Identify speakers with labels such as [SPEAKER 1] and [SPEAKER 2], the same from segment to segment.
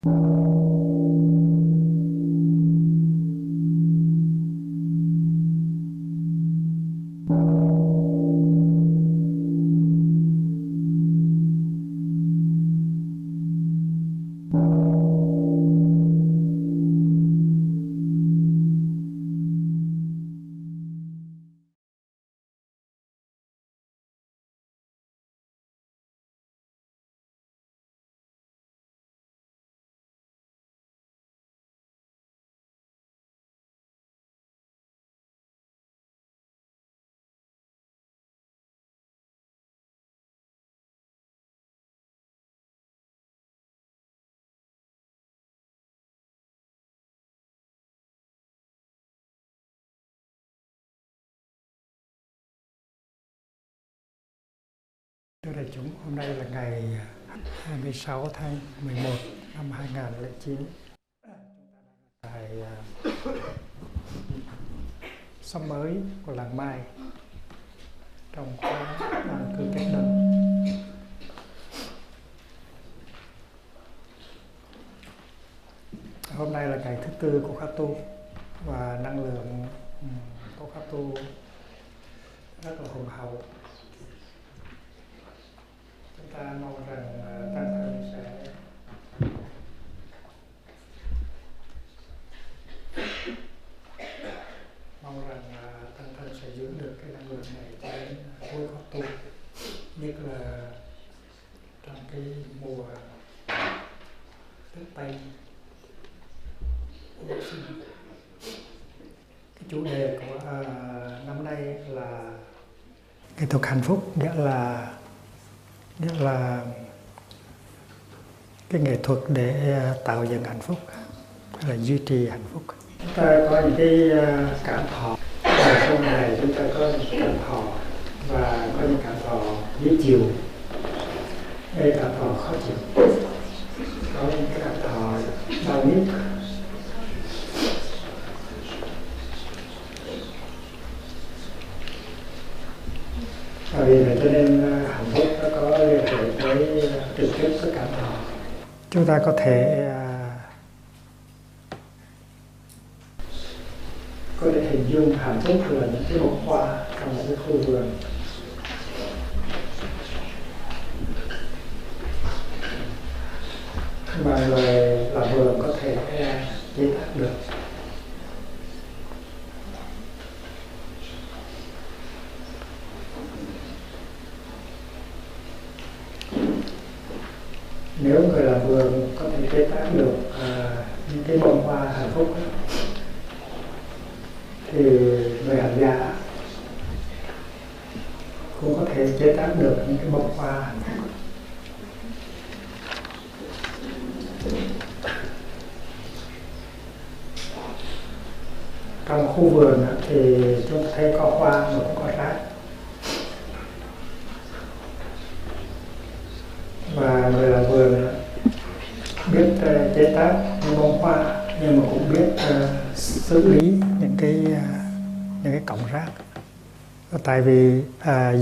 [SPEAKER 1] Thưa đại chúng, hôm nay là ngày 26 tháng 11 năm 2009. Tại xóm mới của làng Mai trong khóa an cư cách đơn. Hôm nay là ngày thứ tư của khóa tu và năng lượng của khóa tu rất là hùng hậu. Chúng ta mong rằng tăng thân sẽ giữ được cái năng lượng này cho đến cuối khóa tu, nhất là trong cái mùa Tết Tây Giáng sinh. Cái chủ đề của năm nay là nghệ thuật hạnh phúc, nghĩa là cái nghệ thuật để tạo dựng hạnh phúc hay là duy trì hạnh phúc. Chúng ta có những cái cảm thọ, trong này chúng ta có những cảm thọ và có những cảm thọ dễ chịu, đây cảm thọ khó chịu, có những cái cảm thọ đau nhức. Và vì vậy cho nên hạnh phúc nó có liên hệ với trực tiếp với cảm thọ. Chúng ta có thể hình dung hạnh phúc là những cái bông hoa trong một cái khu vườn. Mà người làm vườn có thể chế tác được. Nếu người làm vườn có thể chế tác được những cái bông hoa hạnh phúc thì người hành giả cũng có thể chế tác được những cái bông hoa hạnh phúc. Trong khu vườn thì chúng ta thấy có hoa mà cũng có rác. Và người làm vườn biết chế tác những bông hoa nhưng mà cũng biết xử lý những cái cọng rác. Tại vì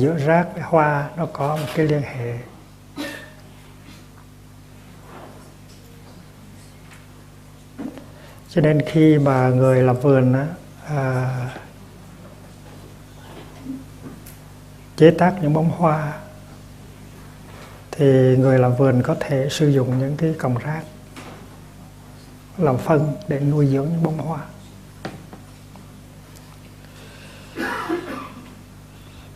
[SPEAKER 1] giữa rác và hoa nó có một cái liên hệ. Cho nên khi mà người làm vườn chế tác những bông hoa thì người làm vườn có thể sử dụng những cái cọng rác làm phân để nuôi dưỡng những bông hoa.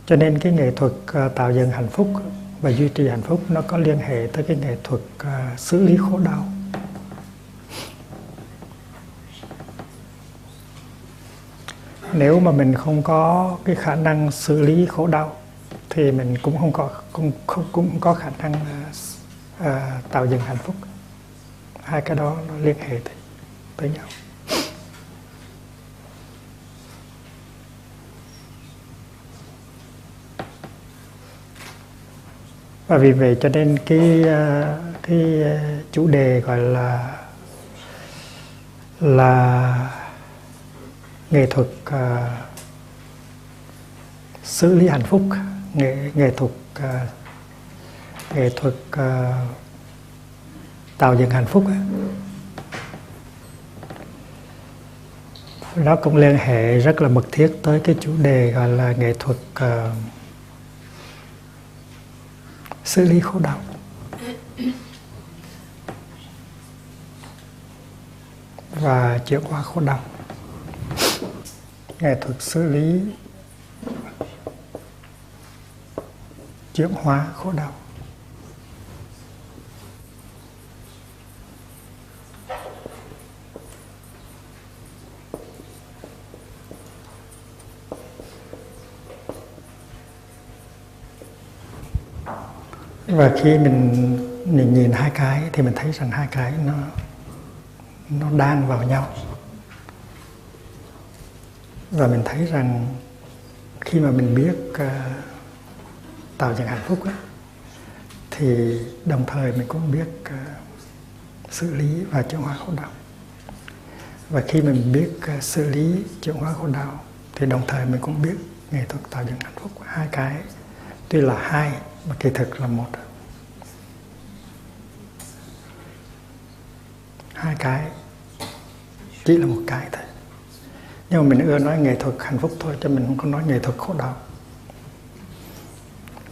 [SPEAKER 1] Cho nên cái nghệ thuật tạo dựng hạnh phúc và duy trì hạnh phúc nó có liên hệ tới cái nghệ thuật xử lý khổ đau. Nếu mà mình không có cái khả năng xử lý khổ đau thì mình cũng không có khả năng tạo dựng hạnh phúc. Hai cái đó nó liên hệ tới nhau. Và vì vậy cho nên cái chủ đề gọi là nghệ thuật xử lý hạnh phúc, nghệ thuật tạo dựng hạnh phúc á, nó cũng liên hệ rất là mật thiết tới cái chủ đề gọi là nghệ thuật xử lý khổ đau. Và chuyển hóa khổ đau. Nghệ thuật xử lý chuyển hóa khổ đau. Và khi mình nhìn hai cái thì mình thấy rằng hai cái nó đan vào nhau. Và mình thấy rằng khi mà mình biết tạo dựng hạnh phúc á, thì đồng thời mình cũng biết xử lý và chuyển hóa khổ đau. Và khi mình biết xử lý chuyển hóa khổ đau thì đồng thời mình cũng biết nghệ thuật tạo dựng hạnh phúc. Hai cái tuy là hai mà kỳ thực là một. Hai cái chỉ là một cái thôi. Nhưng mà mình ưa nói nghệ thuật hạnh phúc thôi, cho mình không có nói nghệ thuật khổ đau.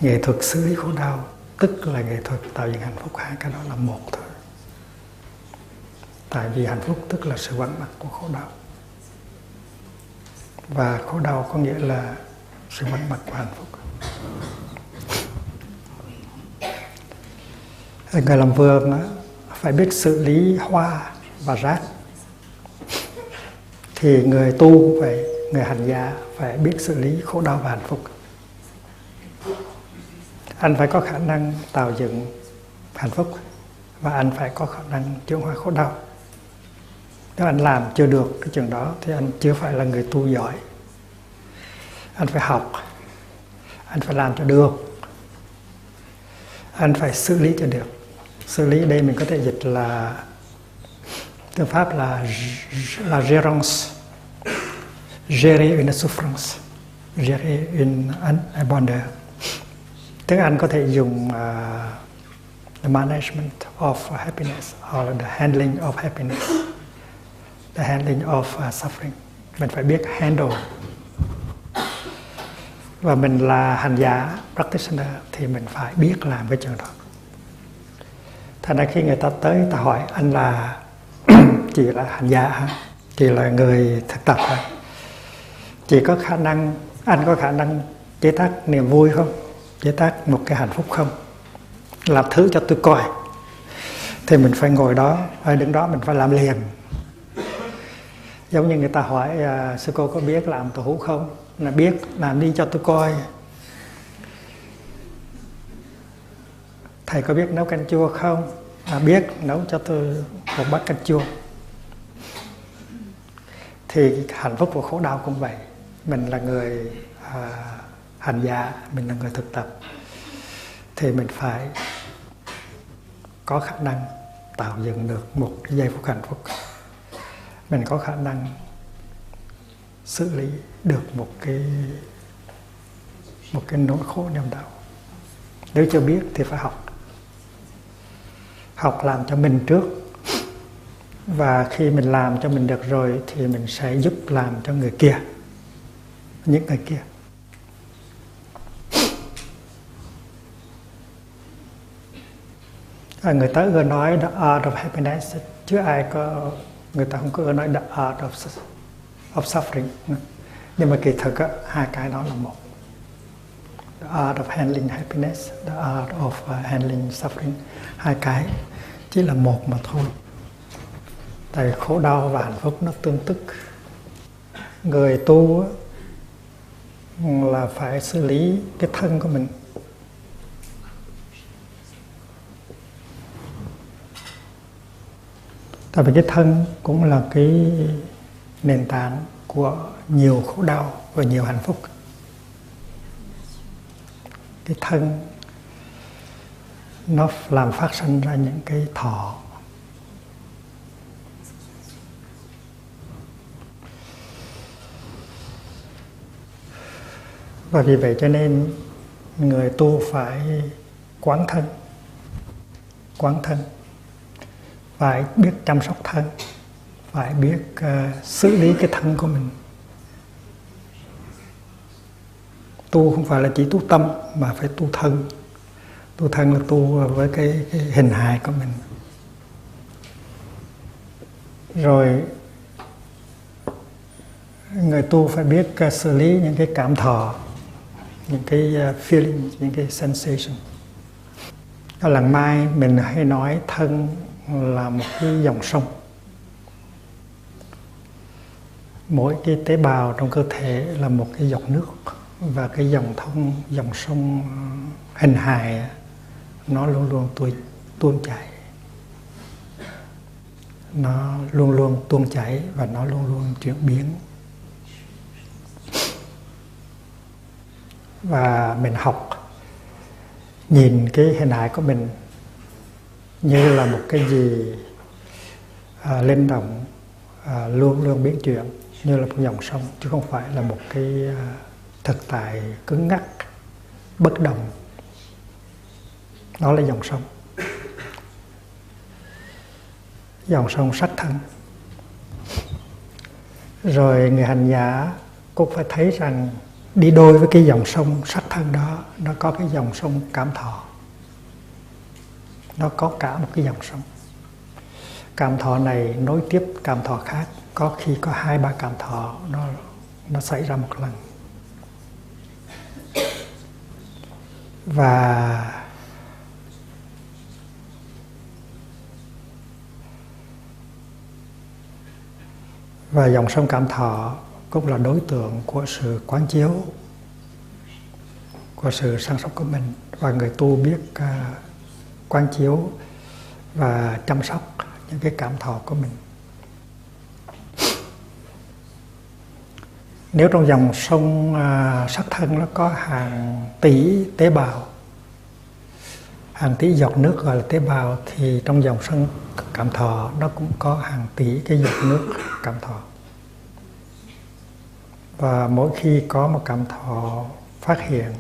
[SPEAKER 1] Nghệ thuật xử lý khổ đau tức là nghệ thuật tạo dựng hạnh phúc, hai cái đó là một thôi. Tại vì hạnh phúc tức là sự vắng mặt của khổ đau. Và khổ đau có nghĩa là sự vắng mặt của hạnh phúc. Người làm vườn á, phải biết xử lý hoa và rác. Thì người tu vậy, người hành giả phải biết xử lý khổ đau và hạnh phúc. Anh phải có khả năng tạo dựng hạnh phúc và anh phải có khả năng chuyển hóa khổ đau. Nếu anh làm chưa được cái chuyện đó thì anh chưa phải là người tu giỏi. Anh phải học, anh phải làm cho được, anh phải xử lý cho được. Xử lý đây mình có thể dịch là tiếng Pháp là gérance, gérer une souffrance, gérer un bonheur. Tiếng Anh có thể dùng the management of happiness or the handling of happiness, the handling of suffering. Mình phải biết handle. Và mình là hành giả, practitioner thì mình phải biết làm cái chuyện đó. Thành ra khi người ta tới, người ta hỏi anh là chị là hành giả hả? Chị là người thực tập hả? Chị có khả năng, anh có khả năng chế tác niềm vui không? Chế tác một cái hạnh phúc không? Làm thứ cho tôi coi. Thì mình phải ngồi đó, phải đứng đó mình phải làm liền. Giống như người ta hỏi sư cô có biết làm tàu hũ không? Là biết, làm đi cho tôi coi. Thầy có biết nấu canh chua không? Là biết, nấu cho tôi một bát canh chua. Thì hạnh phúc và khổ đau cũng vậy. Mình là người hành giả, mình là người thực tập, thì mình phải có khả năng tạo dựng được một cái giây phút hạnh phúc. Mình có khả năng xử lý được một cái nỗi khổ niềm đau. Nếu chưa biết thì phải học. Học làm cho mình trước. Và khi mình làm cho mình được rồi thì mình sẽ giúp làm cho người kia, những người kia. Người ta ưa nói the art of happiness, chứ ai có, người ta không có ưa nói the art of suffering. Nhưng mà kỳ thực á, hai cái đó là một. The art of handling happiness, the art of handling suffering. Hai cái chỉ là một mà thôi. Tại khổ đau và hạnh phúc nó tương tức. Người tu á, là phải xử lý cái thân của mình. Tại vì cái thân cũng là cái nền tảng của nhiều khổ đau và nhiều hạnh phúc. Cái thân nó làm phát sinh ra những cái thọ. Và vì vậy cho nên người tu phải quán thân. Quán thân. phải biết chăm sóc thân, phải biết xử lý cái thân của mình. Tu không phải là chỉ tu tâm mà phải tu thân. Tu thân là tu với cái hình hài của mình. Rồi người tu phải biết xử lý những cái cảm thọ, những cái feeling, những cái sensation. Ở làng Mai mình hay nói thân là một cái dòng sông. Mỗi cái tế bào trong cơ thể là một cái dòng nước, và cái dòng sông hình hài nó luôn luôn tuôn chảy. Nó luôn luôn tuôn chảy và nó luôn luôn chuyển biến. Và mình học nhìn cái hình hài của mình như là một cái gì linh động, luôn luôn biến chuyển, như là một dòng sông, chứ không phải là một cái thực tại cứng ngắc, bất động. Đó là dòng sông. Dòng sông sắc thân. Rồi người hành giả cũng phải thấy rằng đi đôi với cái dòng sông sắc thân đó, nó có cái dòng sông cảm thọ. Nó có cả một cái dòng sông. Cảm thọ này nối tiếp cảm thọ khác. Có khi có 2-3 cảm thọ nó xảy ra một lần. Và dòng sông cảm thọ cũng là đối tượng của sự quán chiếu, của sự săn sóc của mình. Và người tu biết quán chiếu và chăm sóc những cái cảm thọ của mình. Nếu trong dòng sông sắc thân nó có hàng tỷ tế bào, hàng tỷ giọt nước gọi là tế bào, thì trong dòng sông cảm thọ nó cũng có hàng tỷ cái giọt nước cảm thọ. Và mỗi khi có một cảm thọ phát hiện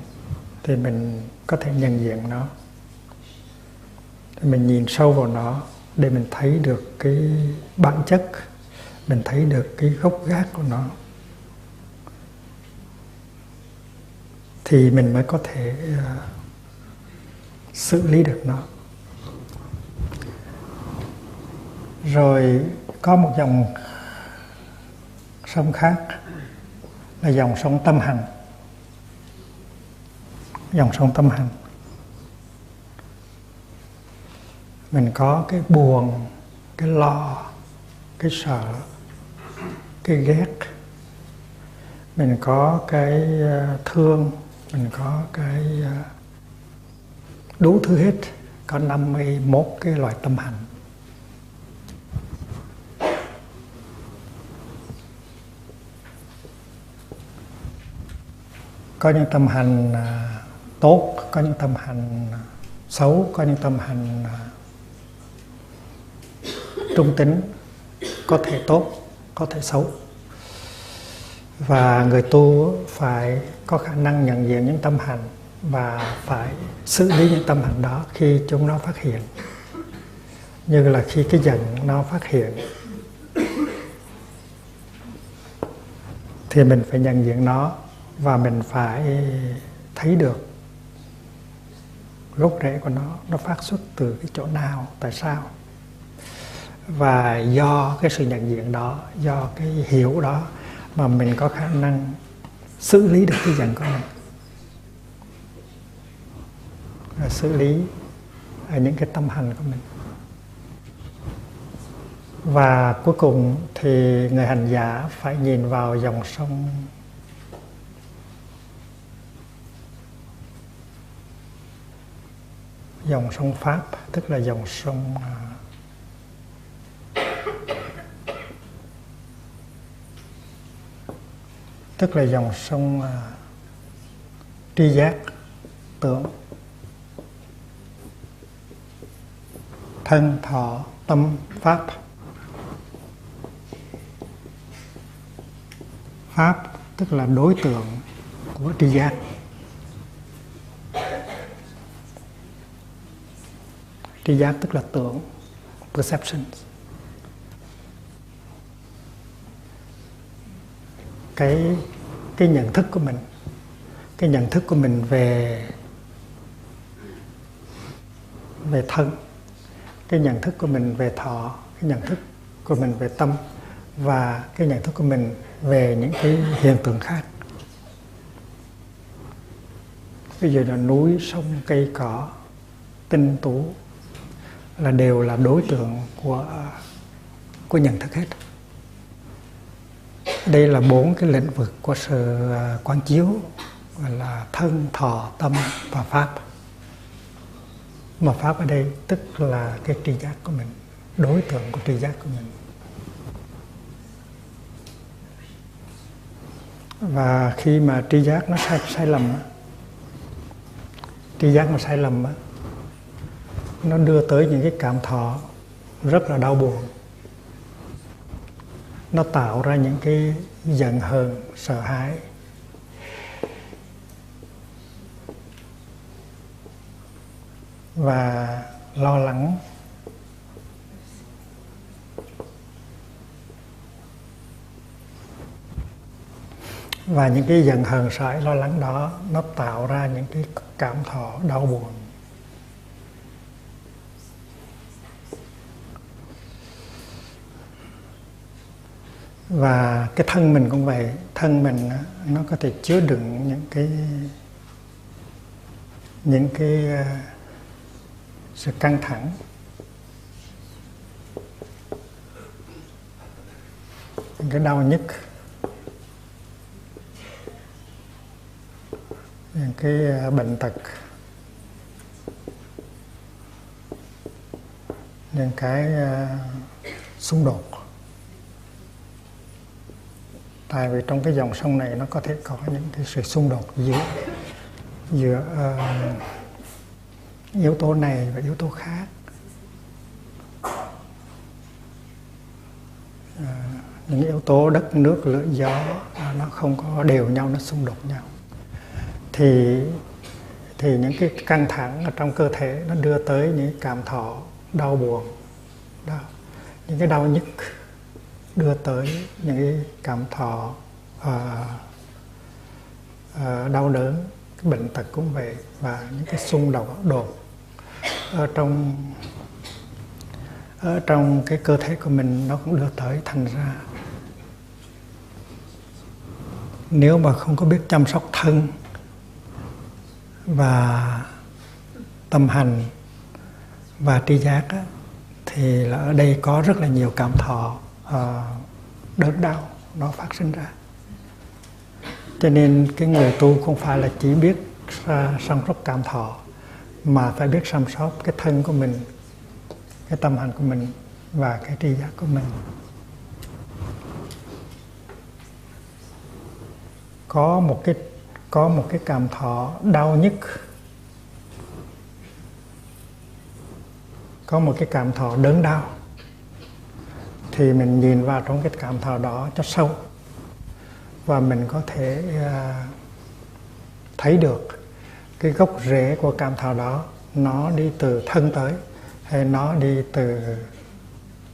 [SPEAKER 1] thì mình có thể nhận diện nó. Thì mình nhìn sâu vào nó để mình thấy được cái bản chất, mình thấy được cái gốc gác của nó. Thì mình mới có thể xử lý được nó. Rồi có một dòng sông khác là dòng sông tâm hành. Dòng sông tâm hành. Mình có cái buồn, cái lo, cái sợ, cái ghét. Mình có cái thương, mình có cái đủ thứ hết. Có 51 cái loại tâm hành. Có những tâm hành tốt, có những tâm hành xấu, có những tâm hành trung tính, có thể tốt, có thể xấu. Và người tu phải có khả năng nhận diện những tâm hành và phải xử lý những tâm hành đó khi chúng nó phát hiện. Như là khi cái giận nó phát hiện thì mình phải nhận diện nó, và mình phải thấy được gốc rễ của nó phát xuất từ cái chỗ nào, tại sao. Và do cái sự nhận diện đó, do cái hiểu đó mà mình có khả năng xử lý được cái giận của mình, và xử lý những cái tâm hành của mình. Và cuối cùng thì người hành giả phải nhìn vào dòng sông Pháp, tức là dòng sông tri giác, tưởng, thân, thọ, tâm, pháp. Pháp tức là đối tượng của tri giác. Tri giác tức là tưởng. perceptions. Cái nhận thức của mình, cái nhận thức của mình về thân, cái nhận thức của mình về thọ, cái nhận thức của mình về tâm, và cái nhận thức của mình về những cái hiện tượng khác. Ví dụ là núi, sông, cây cỏ, tinh tú là đều là đối tượng của nhận thức hết. Đây là 4 cái lĩnh vực của sự quán chiếu, gọi là thân, thọ, tâm và pháp. Mà pháp ở đây tức là cái tri giác của mình, đối tượng của tri giác của mình. Và khi mà tri giác nó sai lầm, tri giác mà sai lầm, nó đưa tới những cái cảm thọ rất là đau buồn. Nó tạo ra những cái giận hờn, sợ hãi. Và lo lắng. Và những cái giận hờn, sợ hãi, lo lắng đó nó tạo ra những cái cảm thọ đau buồn. Và cái thân mình cũng vậy, thân mình nó có thể chứa đựng những cái sự căng thẳng, những cái đau nhức, những cái bệnh tật, những cái xung đột. Tại vì trong cái dòng sông này nó có thể có những cái sự xung đột giữa yếu tố này và yếu tố khác. Những yếu tố đất, nước, lửa, gió nó không có đều nhau, nó xung đột nhau. Thì những cái căng thẳng ở trong cơ thể nó đưa tới những cảm thọ đau buồn, những cái đau nhức, đưa tới những cái cảm thọ đau đớn, cái bệnh tật cũng vậy, và những cái xung đột ở trong cái cơ thể của mình nó cũng đưa tới. Thành ra nếu mà không có biết chăm sóc thân và tâm hành và tri giác á, thì là ở đây có rất là nhiều cảm thọ đớn đau nó phát sinh ra. Cho nên cái người tu không phải là chỉ biết săn sóc cảm thọ, mà phải biết chăm sóc cái thân của mình, cái tâm hành của mình và cái tri giác của mình. Có một cái cảm thọ đau nhức, có một cái cảm thọ đớn đau, thì mình nhìn vào trong cái cảm thọ đó cho sâu, và mình có thể thấy được cái gốc rễ của cảm thọ đó, nó đi từ thân tới, hay nó đi từ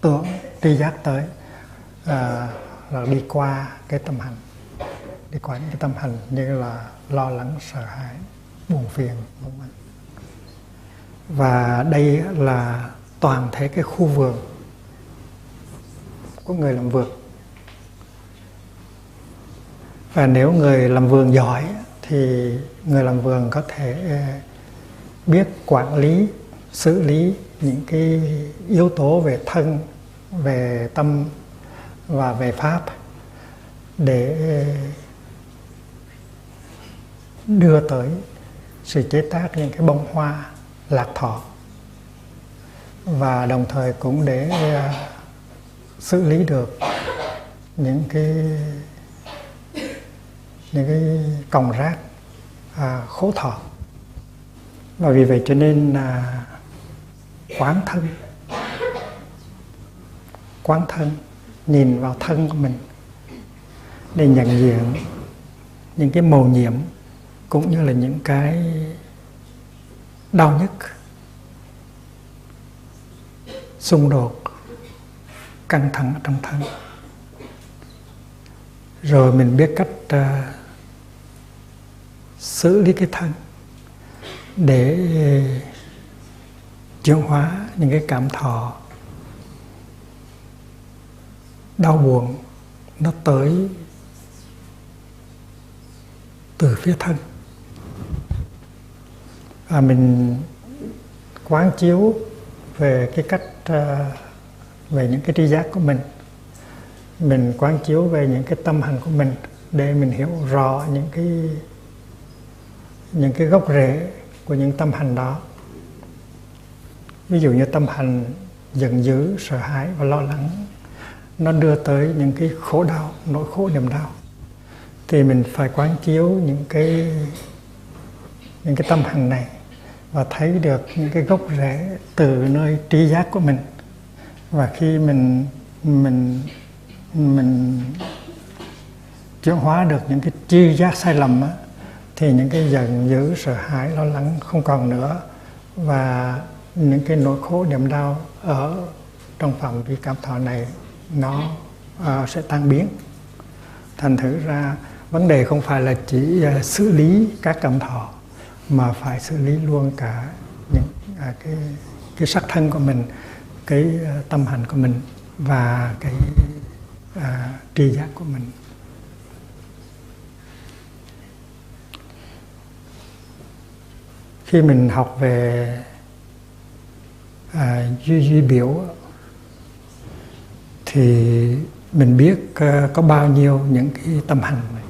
[SPEAKER 1] tưởng, tri giác tới, rồi đi qua cái tâm hành, đi qua những cái tâm hành như là lo lắng, sợ hãi, buồn phiền, vân vân. Và đây là toàn thể cái khu vườn của người làm vườn. Và nếu người làm vườn giỏi thì người làm vườn có thể biết quản lý, xử lý những cái yếu tố về thân, về tâm và về pháp, để đưa tới sự chế tác những cái bông hoa lạc thọ, và đồng thời cũng để xử lý được những cái cọng rác khổ thọ. Và vì vậy cho nên quán thân, nhìn vào thân của mình để nhận diện những cái mầu nhiệm cũng như là những cái đau nhức xung đột, căng thẳng trong thân. Rồi mình biết cách xử lý cái thân để chuyển hóa những cái cảm thọ đau buồn nó tới từ phía thân. Và mình quán chiếu về cái cách về những cái tri giác của mình quán chiếu về những cái tâm hành của mình để mình hiểu rõ những cái gốc rễ của những tâm hành đó. Ví dụ như tâm hành giận dữ, sợ hãi và lo lắng, nó đưa tới những cái khổ đau, nỗi khổ niềm đau, thì mình phải quán chiếu những cái tâm hành này và thấy được những cái gốc rễ từ nơi tri giác của mình. Và khi mình chuyển hóa được những cái tri giác sai lầm á, thì những cái giận dữ, sợ hãi, lo lắng không còn nữa, và những cái nỗi khổ niềm đau ở trong phạm vi cảm thọ này nó sẽ tan biến. Thành thử ra vấn đề không phải là chỉ xử lý các cảm thọ, mà phải xử lý luôn cả những cái sắc thân của mình, cái tâm hành của mình và cái tri giác của mình. Khi mình học về duy biểu thì mình biết có bao nhiêu những cái tâm hành này.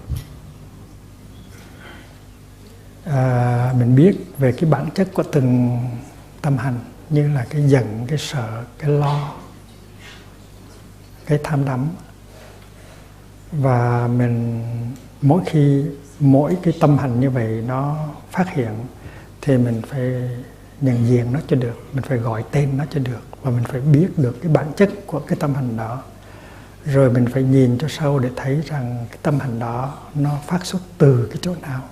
[SPEAKER 1] Mình biết về cái bản chất của từng tâm hành, như là cái giận, cái sợ, cái lo, cái tham đắm. Và mình mỗi cái tâm hành như vậy nó phát hiện thì mình phải nhận diện nó cho được, mình phải gọi tên nó cho được, và mình phải biết được cái bản chất của cái tâm hành đó. Rồi mình phải nhìn cho sâu để thấy rằng cái tâm hành đó nó phát xuất từ cái chỗ nào.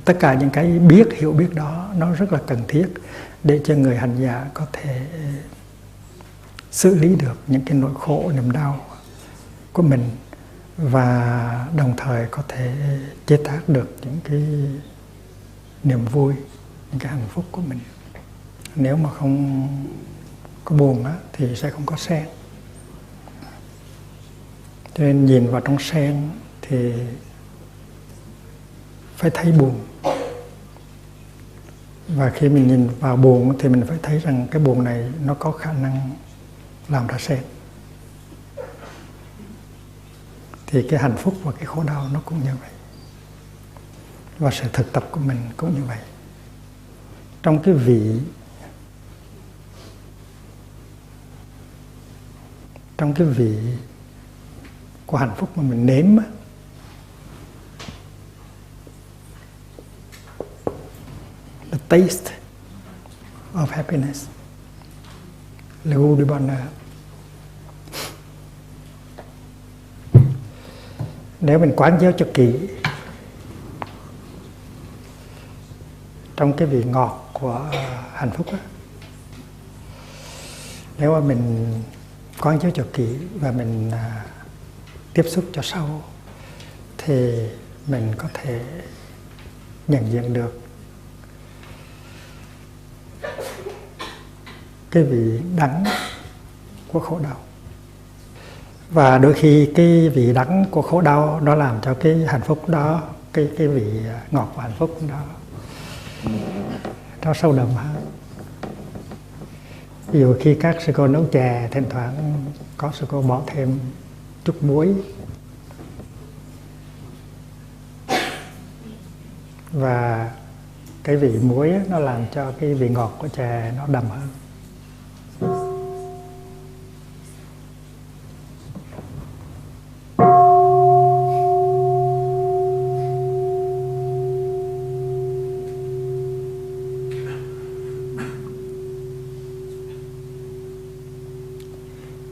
[SPEAKER 1] Tất cả những cái hiểu biết đó nó rất là cần thiết để cho người hành giả có thể xử lý được những cái nỗi khổ, niềm đau của mình, và đồng thời có thể chế tác được những cái niềm vui, những cái hạnh phúc của mình. Nếu mà không có buồn á, thì sẽ không có sen. Cho nên nhìn vào trong sen thì phải thấy buồn. Và khi mình nhìn vào buồn thì mình phải thấy rằng cái buồn này nó có khả năng làm ra sen. Thì cái hạnh phúc và cái khổ đau nó cũng như vậy. Và sự thực tập của mình cũng như vậy. Trong cái vị của hạnh phúc mà mình nếm á, the taste of happiness, le goût du bonheur. Nếu mình quán chiếu cho kỹ trong cái vị ngọt của hạnh phúc á, nếu mà mình quán chiếu cho kỹ và mình tiếp xúc cho sâu, thì mình có thể nhận diện được cái vị đắng của khổ đau. Và đôi khi cái vị đắng của khổ đau nó làm cho cái hạnh phúc đó, cái vị ngọt của hạnh phúc đó nó sâu đậm hơn. Ví dụ khi các sư cô nấu chè, thỉnh thoảng có sư cô bỏ thêm chút muối, và cái vị muối ấy, nó làm cho cái vị ngọt của chè nó đậm hơn.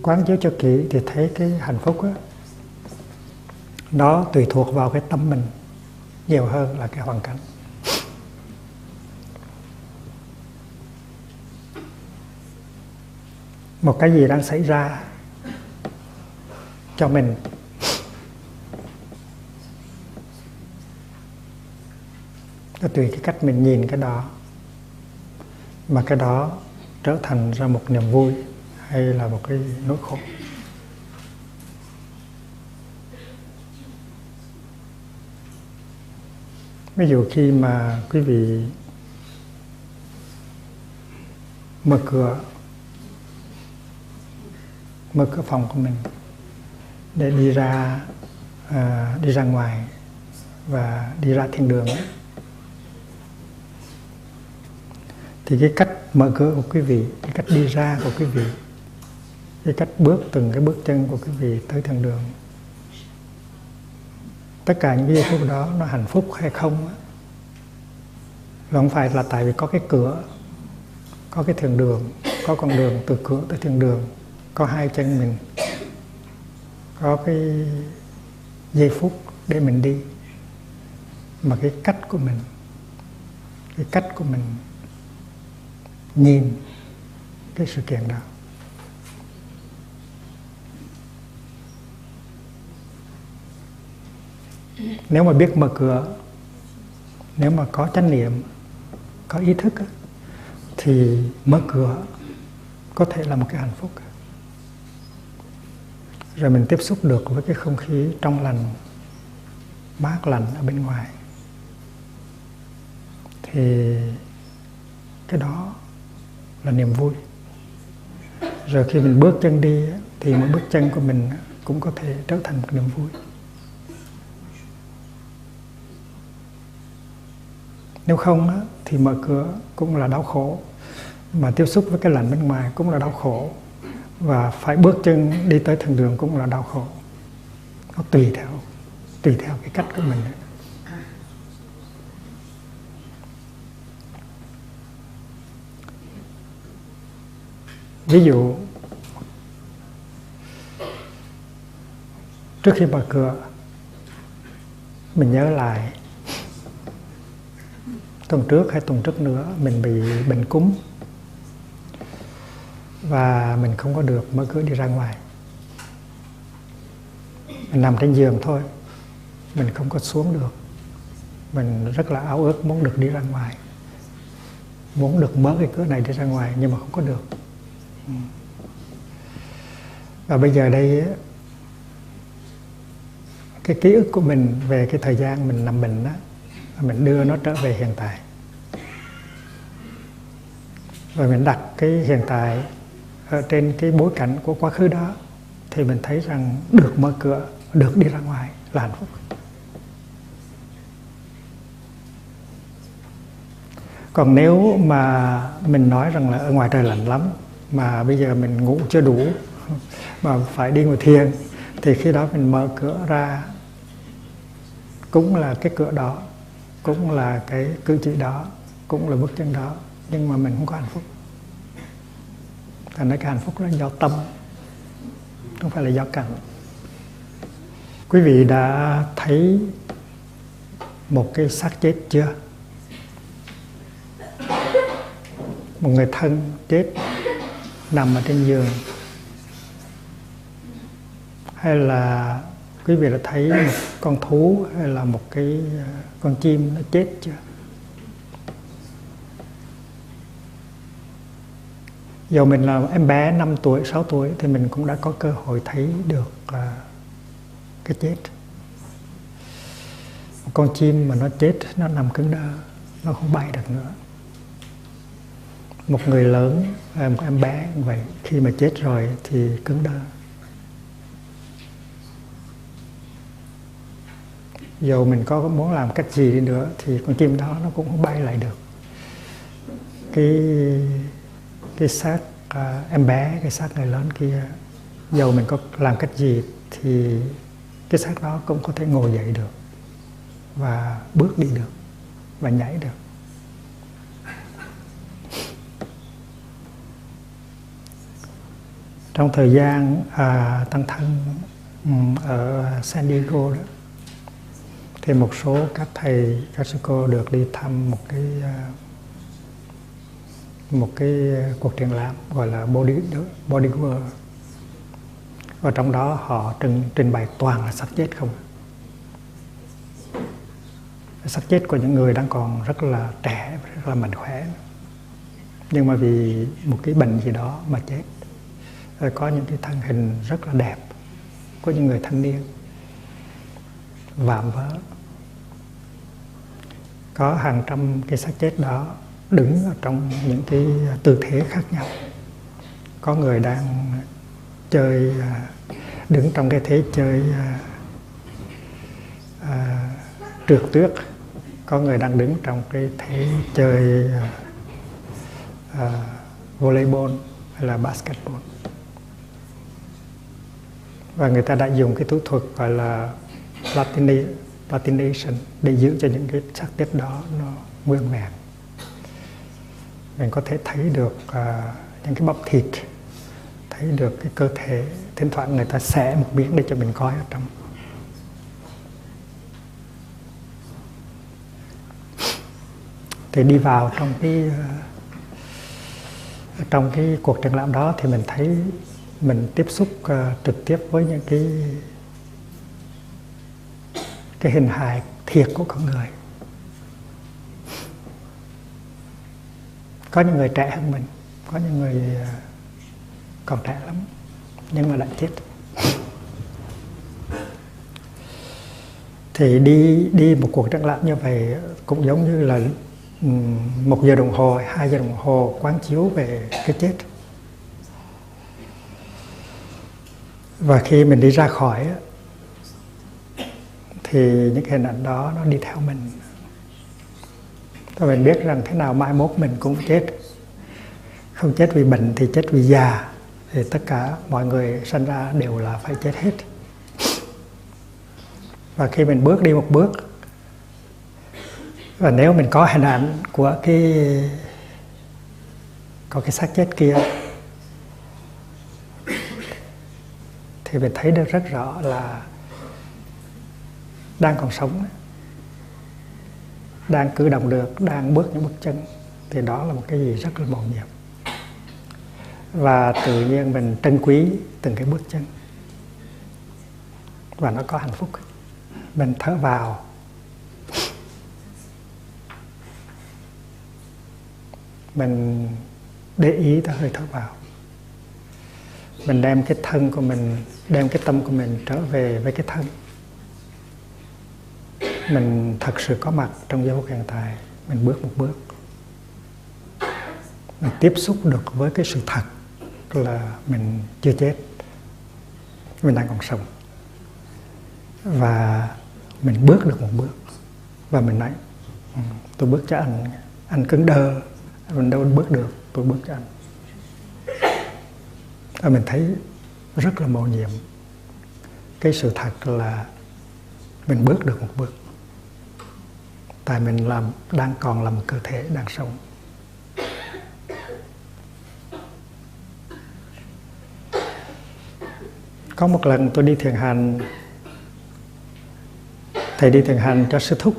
[SPEAKER 1] Quán chiếu cho kỹ thì thấy cái hạnh phúc đó, nó tùy thuộc vào cái tâm mình nhiều hơn là cái hoàn cảnh. một cái gì đang xảy ra cho mình. Nó tùy cái cách mình nhìn cái đó mà cái đó trở thành ra một niềm vui hay là một cái nỗi khổ. Ví dụ khi mà quý vị mở cửa phòng của mình để đi ra ngoài và đi ra thiên đường ấy, thì cái cách mở cửa của quý vị, cái cách đi ra của quý vị, cái cách từng cái bước chân của quý vị tới thiên đường, tất cả những cái giây phút đó nó hạnh phúc hay không á, không phải là tại vì có cái cửa, có cái thiên đường, có con đường từ cửa tới thiên đường, có hai chân mình, có cái giây phút để mình đi, mà cái cách của mình nhìn cái sự kiện đó. Nếu mà biết mở cửa, nếu mà có chánh niệm, có ý thức thì mở cửa có thể là một cái hạnh phúc. Rồi mình tiếp xúc được với cái không khí trong lành, mát lành ở bên ngoài, thì cái đó là niềm vui. Rồi khi mình bước chân đi thì mỗi bước chân của mình cũng có thể trở thành một niềm vui. Nếu không thì mở cửa cũng là đau khổ, mà tiếp xúc với cái lạnh bên ngoài cũng là đau khổ, và phải bước chân đi tới thiên đường cũng là đau khổ. Nó tùy theo cái cách của mình. Ví dụ trước khi mở cửa, mình nhớ lại tuần trước hay tuần trước nữa mình bị bệnh cúm và mình không có được mở cửa đi ra ngoài. Mình nằm trên giường thôi, mình không có xuống được. Mình rất là ao ước muốn được đi ra ngoài, muốn được mở cái cửa này đi ra ngoài, nhưng mà không có được. Và bây giờ đây cái ký ức của mình về cái thời gian mình nằm bệnh đó, mình đưa nó trở về hiện tại. Và mình đặt cái hiện tại ở trên cái bối cảnh của quá khứ đó, thì mình thấy rằng được mở cửa, được đi ra ngoài là hạnh phúc. Còn nếu mà mình nói rằng là ở ngoài trời lạnh lắm, mà bây giờ mình ngủ chưa đủ mà phải đi ngồi thiền, thì khi đó mình mở cửa ra cũng là cái cửa đó, cũng là cái cử chỉ đó, cũng là bước chân đó, nhưng mà mình không có hạnh phúc. Thành ra cái hạnh phúc đó do tâm, không phải là do cảnh. Quý vị đã thấy một cái xác chết chưa? Một người thân chết nằm ở trên giường. Hay là quý vị đã thấy một con thú hay là một cái con chim nó chết chưa? Dù mình là em bé 5 tuổi, 6 tuổi thì mình cũng đã có cơ hội thấy được cái chết. Một con chim mà nó chết, nó nằm cứng đơ, nó không bay được nữa. Một người lớn, một em bé như vậy, khi mà chết rồi thì cứng đơ. Dù mình có muốn làm cách gì đi nữa thì con chim đó nó cũng không bay lại được. Cái xác em bé, cái xác người lớn kia, dù mình có làm cách gì thì cái xác đó cũng có thể ngồi dậy được và bước đi được và nhảy được. Trong thời gian tăng thân ở San Diego đó, thì một số các thầy, các sư cô được đi thăm một cái cuộc triển lãm gọi là Body World, và trong đó họ trình bày toàn là xác chết không. Xác chết của những người đang còn rất là trẻ, rất là mạnh khỏe, nhưng mà vì một cái bệnh gì đó mà chết. Rồi có những cái thân hình rất là đẹp của những người thanh niên vạm vỡ, có hàng trăm cái xác chết đó đứng ở trong những cái tư thế khác nhau. Có người đang chơi, đứng trong cái thế chơi trượt tuyết, có người đang đứng trong cái thế chơi volleyball hay là basketball. Và người ta đã dùng cái thủ thuật gọi là platination để giữ cho những cái xác chết đó nó nguyên vẹn. Mình có thể thấy được những cái bắp thịt, thấy được cái cơ thể. Thỉnh thoảng người ta xẻ một miếng để cho mình coi ở trong. Thì đi vào trong cái cuộc triển lãm đó thì mình thấy mình tiếp xúc trực tiếp với những cái hình hài thiệt của con người. Có những người trẻ hơn mình, có những người còn trẻ lắm nhưng mà đã chết. Thì đi một cuộc triển lãm như vậy cũng giống như là 1 giờ đồng hồ, 2 giờ đồng hồ quán chiếu về cái chết. Và khi mình đi ra khỏi thì những cái hình ảnh đó nó đi theo mình. Thì mình biết rằng thế nào mai mốt mình cũng chết. Không chết vì bệnh thì chết vì già. Thì tất cả mọi người sinh ra đều là phải chết hết. Và khi mình bước đi một bước, và nếu mình có hình ảnh của cái xác chết kia thì mình thấy được rất rõ là đang còn sống, đang cử động được, đang bước những bước chân. Thì đó là một cái gì rất là mầu nhiệm. Và tự nhiên mình trân quý từng cái bước chân. Và nó có hạnh phúc. Mình thở vào, mình để ý tới hơi thở vào. Mình đem cái thân của mình, đem cái tâm của mình trở về với cái thân. Mình thật sự có mặt trong giây phút hiện tại. Mình bước một bước. Mình tiếp xúc được với cái sự thật là mình chưa chết, mình đang còn sống. Và mình bước được một bước. Và mình nói, tôi bước cho anh cứng đơ, mình đâu bước được, tôi bước cho anh. Và mình thấy rất là mầu nhiệm. Cái sự thật là mình bước được một bước. Tại mình đang còn là một cơ thể đang sống. Có một lần tôi đi thiền hành, thầy đi thiền hành cho sư thúc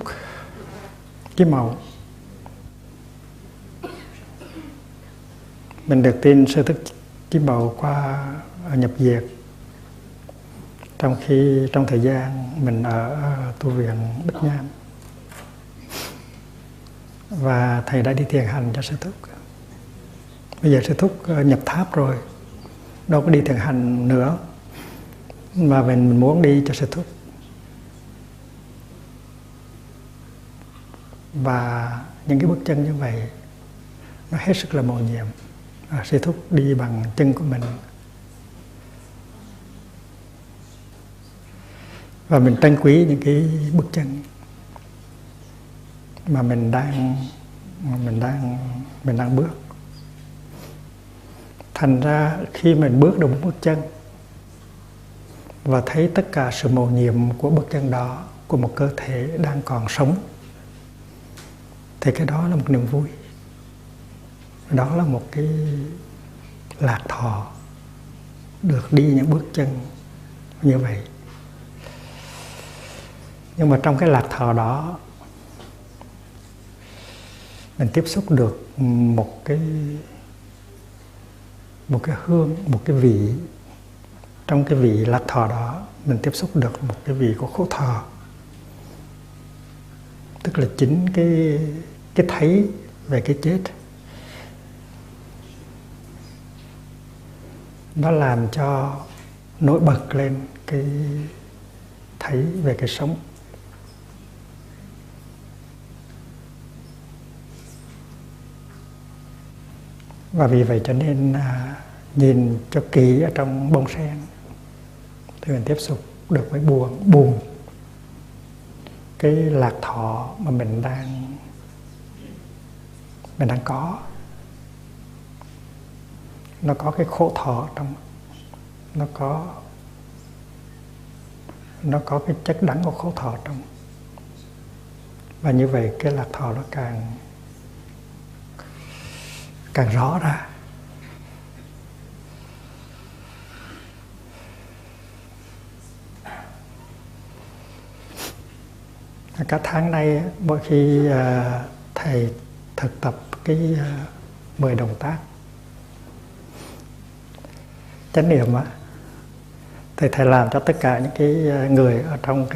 [SPEAKER 1] Kim Mậu. Mình được tin sư thúc Kim Mậu qua nhập viện trong thời gian mình ở tu viện Bích Nham. Và thầy đã đi thiền hành cho sư thúc. Bây giờ sư thúc nhập tháp rồi, đâu có đi thiền hành nữa, mà mình muốn đi cho sư thúc. Và những cái bước chân như vậy nó hết sức là mầu nhiệm. Sư thúc đi bằng chân của mình. Và mình trân quý những cái bước chân mà mình đang bước. Thành ra khi mình bước được một bước chân và thấy tất cả sự mầu nhiệm của bước chân đó, của một cơ thể đang còn sống, thì cái đó là một niềm vui. Đó là một cái lạc thọ, được đi những bước chân như vậy. Nhưng mà trong cái lạc thọ đó, mình tiếp xúc được một cái một cái hương, một cái vị. Trong cái vị lạc thọ đó mình tiếp xúc được một cái vị của khổ thọ, tức là chính cái thấy về cái chết. Nó làm cho nổi bật lên cái thấy về cái sống. Và vì vậy cho nên nhìn cho kỹ ở trong bông sen thì mình tiếp xúc được với buồn. Cái lạc thọ mà mình đang có, nó có cái khổ thọ trong, nó có cái chất đắng của khổ thọ trong. Và như vậy cái lạc thọ nó càng rõ ra. Cả tháng nay mỗi khi thầy thực tập cái 10 động tác chánh niệm á, thì thầy làm cho tất cả những cái người ở trong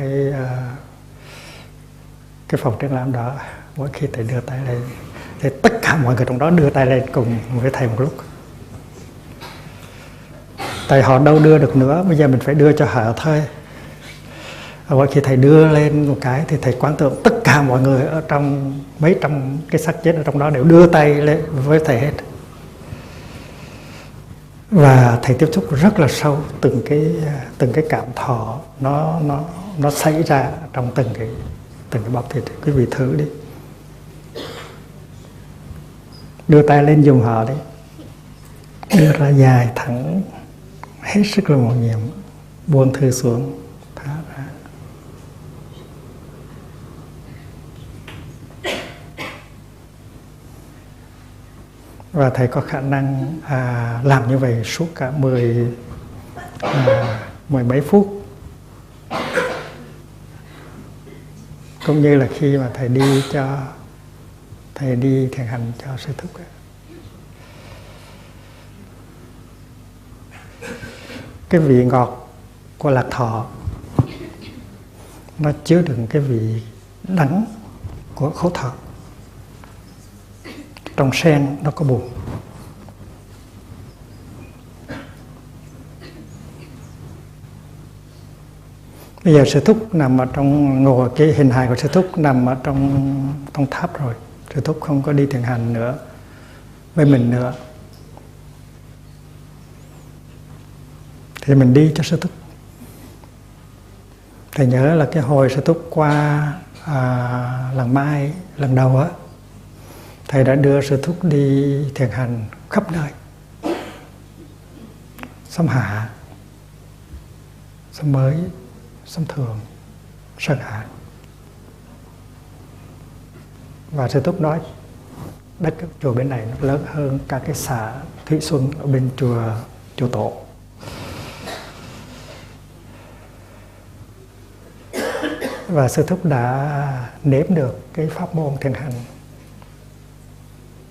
[SPEAKER 1] cái phòng triển lãm đó, mỗi khi thầy đưa tay lên thì tất cả mọi người trong đó đưa tay lên cùng với thầy một lúc. Tại họ đâu đưa được nữa, bây giờ mình phải đưa cho họ thôi. Mỗi khi thầy đưa lên một cái thì thầy quán tưởng tất cả mọi người ở trong mấy trăm cái xác chết ở trong đó đều đưa tay lên với thầy hết. Và thầy tiếp xúc rất là sâu từng cái cảm thọ nó xảy ra trong từng cái bắp thịt. Quý vị thử đi, đưa tay lên dùng họ đi, đưa ra dài thẳng, hết sức là mầu nhiệm, buông thư xuống, thả ra. Và thầy có khả năng làm như vậy suốt cả mười mấy phút. Cũng như là khi mà thầy đi thiền hành cho sư thúc ấy. Cái vị ngọt của lạc thọ nó chứa đựng cái vị đắng của khổ thọ. Trong sen nó có buồn. Bây giờ sư thúc nằm ở trong ngồi, cái hình hài của sư thúc nằm ở trong tháp rồi. Sư thúc không có đi thiền hành nữa với mình nữa. Thì mình đi cho sư thúc. Thầy nhớ là cái hồi sư thúc qua Làng Mai lần đầu á, thầy đã đưa sư thúc đi thiền hành khắp nơi. Xóm Hạ, Xóm Mới, Xóm Thường, Sơn Hạ. Và sư thúc nói đất chùa bên này nó lớn hơn cả cái xã Thủy Xuân ở bên chùa Tổ. Và sư thúc đã nếm được cái pháp môn thiền hành,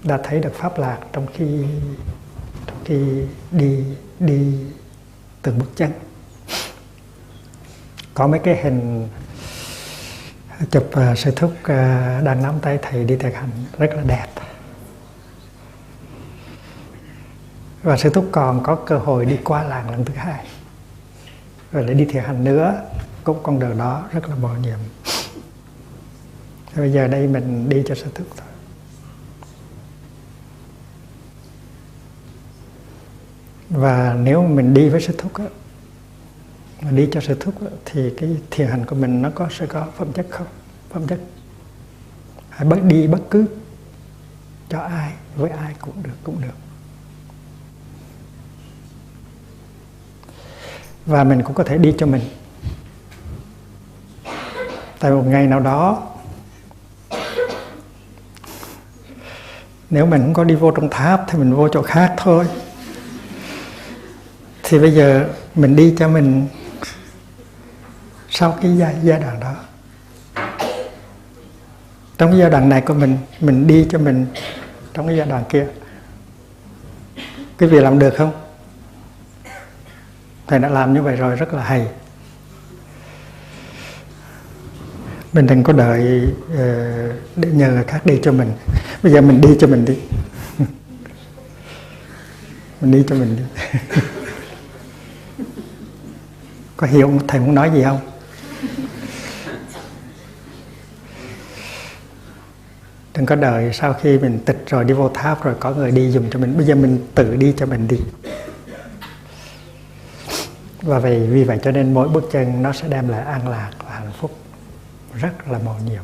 [SPEAKER 1] đã thấy được pháp lạc trong khi đi từng bước chân. Có mấy cái hình chụp sư thúc đang nắm tay thầy đi thiền hành rất là đẹp. Và sư thúc còn có cơ hội đi qua làng lần thứ hai, rồi lại đi thiền hành nữa, cũng con đường đó rất là mầu nhiệm. Bây giờ đây mình đi cho sư thúc thôi. Và nếu mình đi với sư thúc á, mình đi cho sư thúc á, thì cái thiền hành của mình nó sẽ có phẩm chất không? Phẩm chất. Hãy đi bất cứ cho ai, với ai cũng được. Và mình cũng có thể đi cho mình. Tại một ngày nào đó, nếu mình không có đi vô trong tháp thì mình vô chỗ khác thôi. Thì bây giờ mình đi cho mình sau cái giai đoạn đó. Trong cái giai đoạn này của mình đi cho mình trong cái giai đoạn kia. Quý vị làm được không? Thầy đã làm như vậy rồi, rất là hay. Mình đừng có đợi để nhờ người khác đi cho mình. Bây giờ mình đi cho mình đi. Mình đi cho mình đi. Có hiểu thầy muốn nói gì không? Đừng có đợi sau khi mình tịch rồi đi vô tháp rồi có người đi giùm cho mình. Bây giờ mình tự đi cho mình đi. Và vì vậy cho nên mỗi bước chân nó sẽ đem lại an lạc và hạnh phúc rất là mầu nhiệm.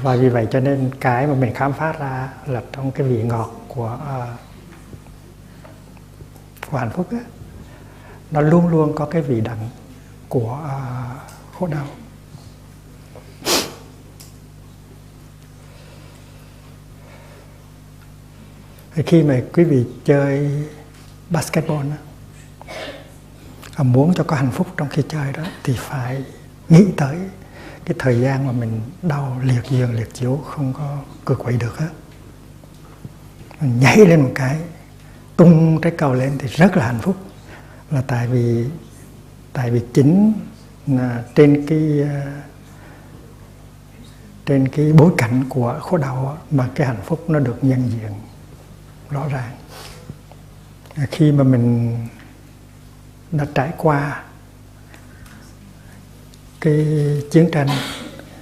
[SPEAKER 1] Và vì vậy cho nên cái mà mình khám phá ra là trong cái vị ngọt của hạnh phúc á, nó luôn luôn có cái vị đắng của khổ đau. Khi mà quý vị chơi basketball đó, muốn cho có hạnh phúc trong khi chơi đó thì phải nghĩ tới cái thời gian mà mình đau liệt giường liệt chiếu không có cựa quậy được á, mình nhảy lên một cái tung trái cầu lên thì rất là hạnh phúc, là tại vì chính là trên cái bối cảnh của khổ đau mà cái hạnh phúc nó được nhân diện rõ ràng. Khi mà mình đã trải qua cái chiến tranh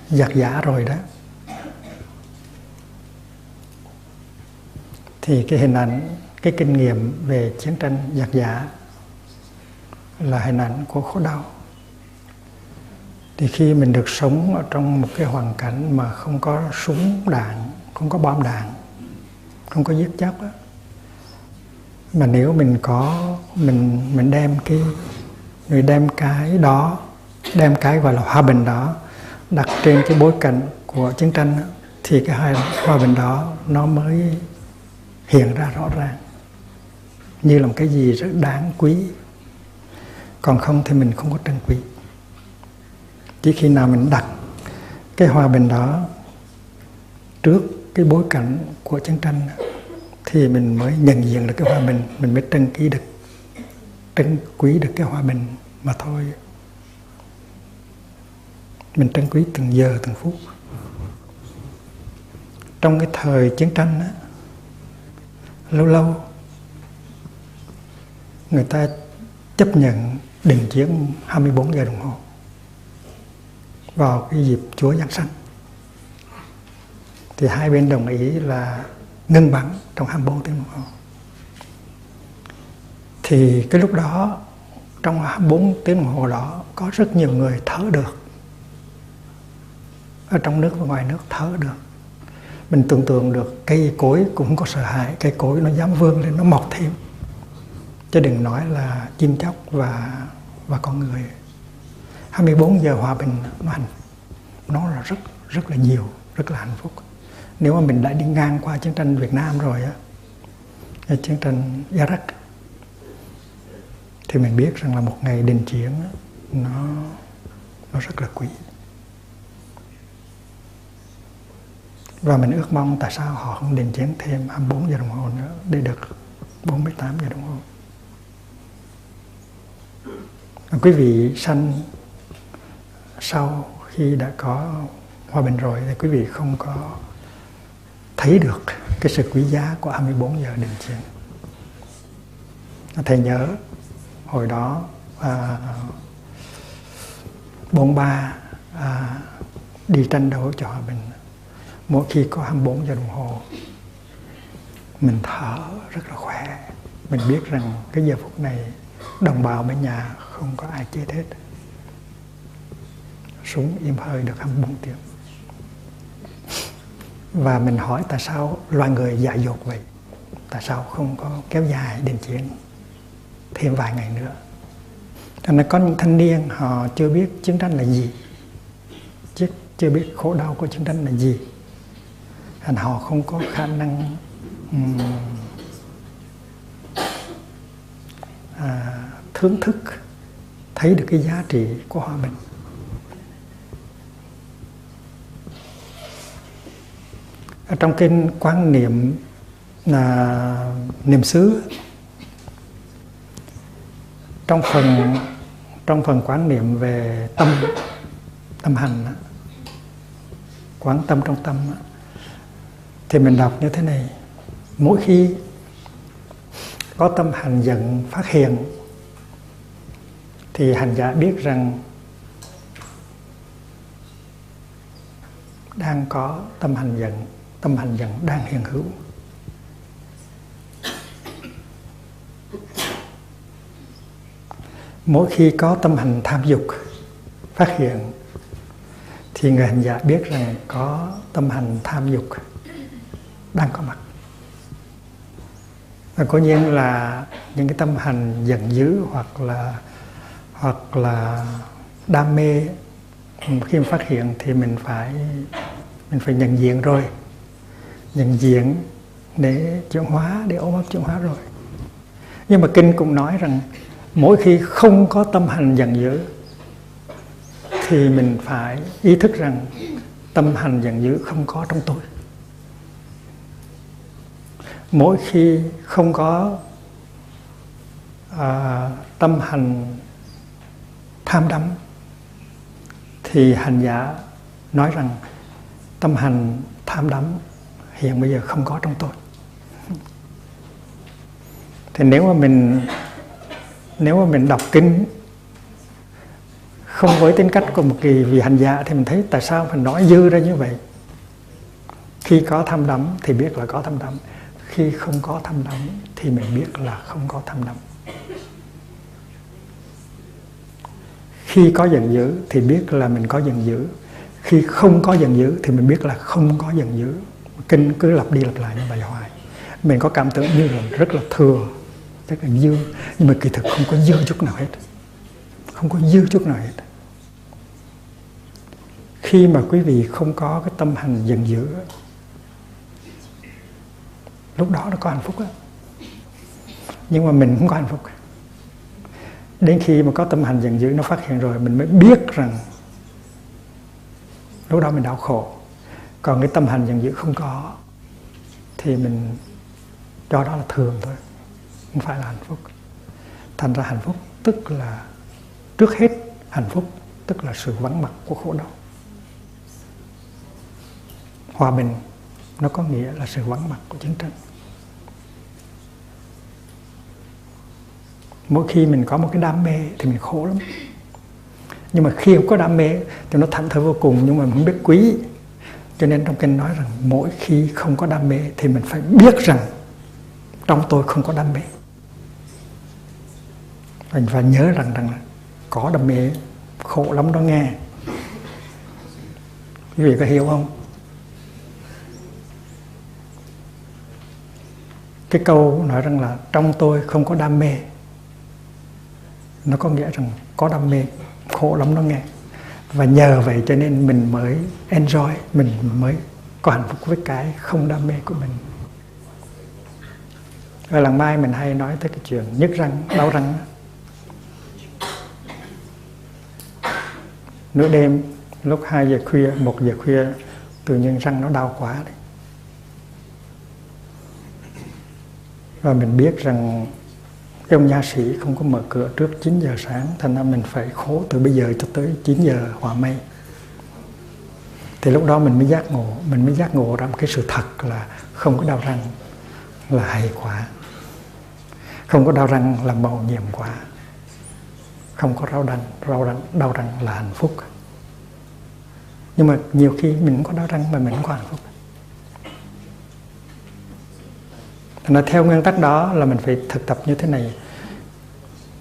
[SPEAKER 1] giặc giã rồi đó, thì cái hình ảnh, cái kinh nghiệm về chiến tranh giặc giã là hình ảnh của khổ đau. Thì khi mình được sống ở trong một cái hoàn cảnh mà không có súng đạn, không có bom đạn, không có giết chóc á, mà nếu mình đem cái gọi là hòa bình đó đặt trên cái bối cảnh của chiến tranh đó, thì cái hòa bình đó nó mới hiện ra rõ ràng như là một cái gì rất đáng quý. Còn không thì mình không có trân quý. Chỉ khi nào mình đặt cái hòa bình đó trước cái bối cảnh của chiến tranh thì mình mới nhận diện được cái hòa bình, mình mới trân quý được cái hòa bình mà thôi. Mình trân quý từng giờ từng phút. Trong cái thời chiến tranh á, lâu lâu người ta chấp nhận đình chiến 24 giờ đồng hồ vào cái dịp Chúa Giáng sinh, thì hai bên đồng ý là ngưng bắn trong 24 tiếng đồng hồ. Thì cái lúc đó, trong 24 tiếng đồng hồ đó, có rất nhiều người thở được. Ở trong nước và ngoài nước thở được. Mình tưởng tượng được cây cối cũng không có sợ hãi, cây cối nó dám vươn lên, nó mọc thêm. Chứ đừng nói là chim chóc và con người. 24 giờ hòa bình nó là rất là nhiều, rất là hạnh phúc. Nếu mà mình đã đi ngang qua chiến tranh Việt Nam rồi á, chiến tranh Iraq, thì mình biết rằng là một ngày đình chiến nó rất là quý. Và mình ước mong tại sao họ không đình chiến thêm 24 giờ đồng hồ nữa để được 48 giờ đồng hồ. Quý vị sanh sau khi đã có hòa bình rồi thì quý vị không có thấy được cái sự quý giá của 24 giờ đình chiến. Thầy nhớ hồi đó Bôn Ba đi tranh đấu cho hòa bình. Mỗi khi có 24 giờ đồng hồ mình thở rất là khỏe. Mình biết rằng cái giờ phút này đồng bào bên nhà không có ai chết hết. Súng im hơi được 24 tiếng. Và mình hỏi tại sao loài người dại dột vậy? Tại sao không có kéo dài đình chiến thêm vài ngày nữa? Thành ra có những thanh niên họ chưa biết chiến tranh là gì, chưa biết khổ đau của chiến tranh là gì. Thành họ không có khả năng thưởng thức, thấy được cái giá trị của hòa bình. Ở trong cái quan niệm là niệm xứ. Trong phần quán niệm về tâm hành, quán tâm trong tâm, thì mình đọc như thế này: mỗi khi có tâm hành giận phát hiện thì hành giả biết rằng đang có tâm hành giận đang hiện hữu. Mỗi khi có tâm hành tham dục phát hiện thì người hành giả biết rằng có tâm hành tham dục đang có mặt. Và cố nhiên là những cái tâm hành giận dữ hoặc là đam mê, khi mà phát hiện thì mình phải nhận diện rồi, nhận diện để chuyển hóa, để ôm ấp chuyển hóa rồi. Nhưng mà kinh cũng nói rằng mỗi khi không có tâm hành giận dữ thì mình phải ý thức rằng tâm hành giận dữ không có trong tôi. Mỗi khi không có tâm hành tham đắm thì hành giả nói rằng tâm hành tham đắm hiện bây giờ không có trong tôi. Thì nếu mà mình đọc kinh không với tính cách của một kỳ vị hành giả thì mình thấy tại sao mình nói dư ra như vậy. Khi có tham đắm thì biết là có tham đắm, khi không có tham đắm thì mình biết là không có tham đắm. Khi có giận dữ thì biết là mình có giận dữ, khi không có giận dữ thì mình biết là không có giận dữ. Kinh cứ lặp đi lặp lại như vậy hoài. Mình có cảm tưởng như là rất là thừa, rất là dư, nhưng mà kỳ thực không có dư chút nào hết. Không có dư chút nào hết. Khi mà quý vị không có cái tâm hành giận dữ, lúc đó nó có hạnh phúc đó. Nhưng mà mình không có hạnh phúc. Đến khi mà có tâm hành giận dữ nó phát hiện rồi, mình mới biết rằng lúc đó mình đau khổ. Còn cái tâm hành giận dữ không có thì mình cho đó là thường thôi, không phải là hạnh phúc. Thành ra hạnh phúc tức là, trước hết hạnh phúc tức là sự vắng mặt của khổ đau. Hòa bình nó có nghĩa là sự vắng mặt của chiến tranh. Mỗi khi mình có một cái đam mê thì mình khổ lắm. Nhưng mà khi không có đam mê thì nó thảnh thơi vô cùng, nhưng mà mình không biết quý. Cho nên trong kinh nói rằng mỗi khi không có đam mê thì mình phải biết rằng trong tôi không có đam mê. Mình phải nhớ rằng có đam mê khổ lắm đó nghe. Quý vị có hiểu không? Cái câu nói rằng là trong tôi không có đam mê, nó có nghĩa rằng có đam mê khổ lắm đó nghe. Và nhờ vậy cho nên mình mới enjoy, mình mới có hạnh phúc với cái không đam mê của mình. Ở làng Mai mình hay nói tới cái chuyện nhức răng, đau răng. Nửa đêm lúc 2 giờ khuya, 1 giờ khuya, tự nhiên răng nó đau quá đấy. Và mình biết rằng cái ông nha sĩ không có mở cửa trước 9 giờ sáng, thành ra mình phải khổ từ bây giờ cho tới 9 giờ hòa mây. Thì lúc đó mình mới giác ngộ ra một cái sự thật là không có đau răng là hay quá, không có đau răng là mầu nhiệm quá, không có đau răng là hạnh phúc. Nhưng mà nhiều khi mình không có đau răng mà mình không có hạnh phúc. Nó theo nguyên tắc đó là mình phải thực tập như thế này.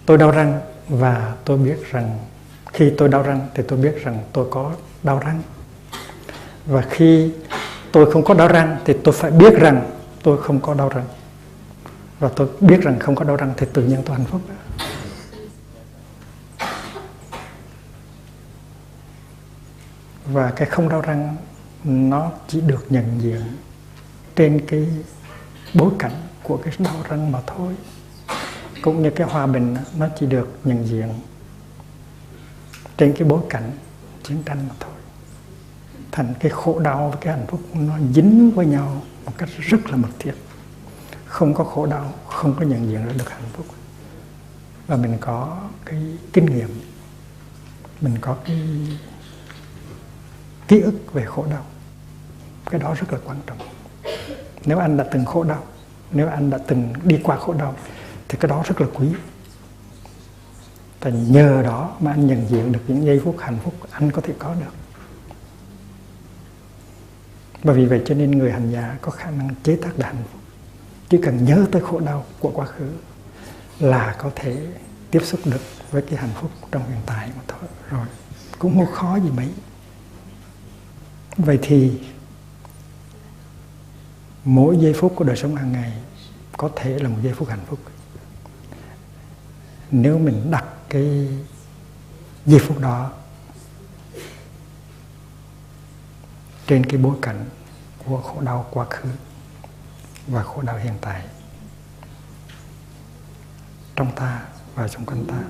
[SPEAKER 1] Tôi đau răng và tôi biết rằng khi tôi đau răng thì tôi biết rằng tôi có đau răng. Và khi tôi không có đau răng thì tôi phải biết rằng tôi không có đau răng. Và tôi biết rằng không có đau răng thì tự nhiên tôi hạnh phúc. Và cái không đau răng nó chỉ được nhận diện trên cái bối cảnh của cái đau răng mà thôi. Cũng như cái hòa bình nó chỉ được nhận diện trên cái bối cảnh chiến tranh mà thôi. Thành cái khổ đau và cái hạnh phúc nó dính với nhau một cách rất là mật thiết. không có khổ đau, không có nhận diện ra được hạnh phúc. Và mình có cái kinh nghiệm, mình có cái ký ức về khổ đau. Cái đó rất là quan trọng. Nếu anh đã từng khổ đau, nếu anh đã từng đi qua khổ đau, thì cái đó rất là quý. Và nhờ đó mà anh nhận diện được những giây phút hạnh phúc anh có thể có được. Và vì vậy cho nên người hành giả có khả năng chế tác được hạnh phúc. Chỉ cần nhớ tới khổ đau của quá khứ là có thể tiếp xúc được với cái hạnh phúc trong hiện tại mà thôi. Rồi, cũng không khó gì mấy. Vậy thì mỗi giây phút của đời sống hàng ngày có thể là một giây phút hạnh phúc. Nếu mình đặt cái giây phút đó trên cái bối cảnh của khổ đau quá khứ và khổ đau hiện tại trong ta và xung quanh ta.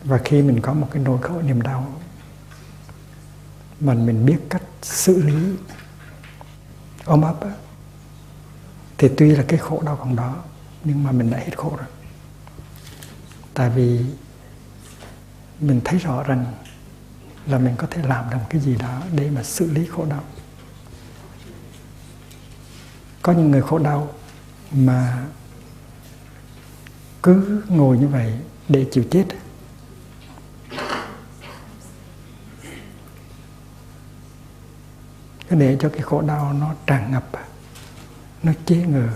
[SPEAKER 1] Và khi mình có một cái nỗi khổ niềm đau mà mình biết cách xử lý, ôm ấp, thì tuy là cái khổ đau còn đó, nhưng mà mình đã hết khổ rồi. Tại vì mình thấy rõ rằng là mình có thể làm được cái gì đó để mà xử lý khổ đau. Có những người khổ đau mà cứ ngồi như vậy để chịu chết. Cứ để cho cái khổ đau nó tràn ngập, nó chế ngự,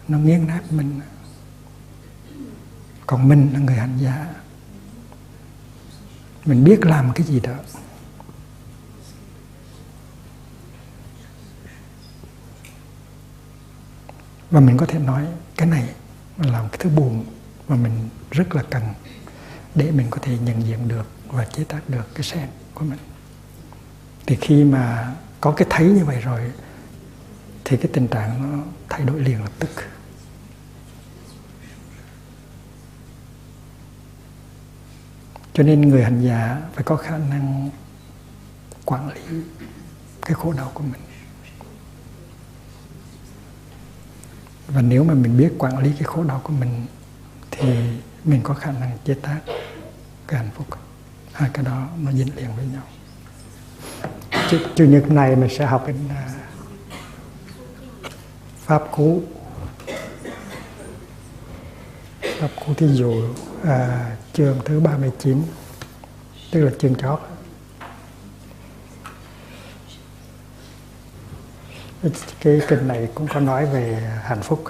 [SPEAKER 1] nó nghiền nát mình. Còn mình là người hành giả, mình biết làm cái gì đó. Và mình có thể nói cái này là một cái thứ buồn mà mình rất là cần để mình có thể nhận diện được và chế tác được cái sen của mình. Thì khi mà có cái thấy như vậy rồi thì cái tình trạng nó thay đổi liền lập tức. Cho nên người hành giả phải có khả năng quản lý cái khổ đau của mình. Và nếu mà mình biết quản lý cái khổ đau của mình thì mình có khả năng chế tác cái hạnh phúc. Hai cái đó nó dính liền với nhau. Chủ nhật này mình sẽ học đến Pháp Cú. Pháp Cú thí dụ chương thứ 39, tức là chương chót. Cái kinh này cũng có nói về hạnh phúc.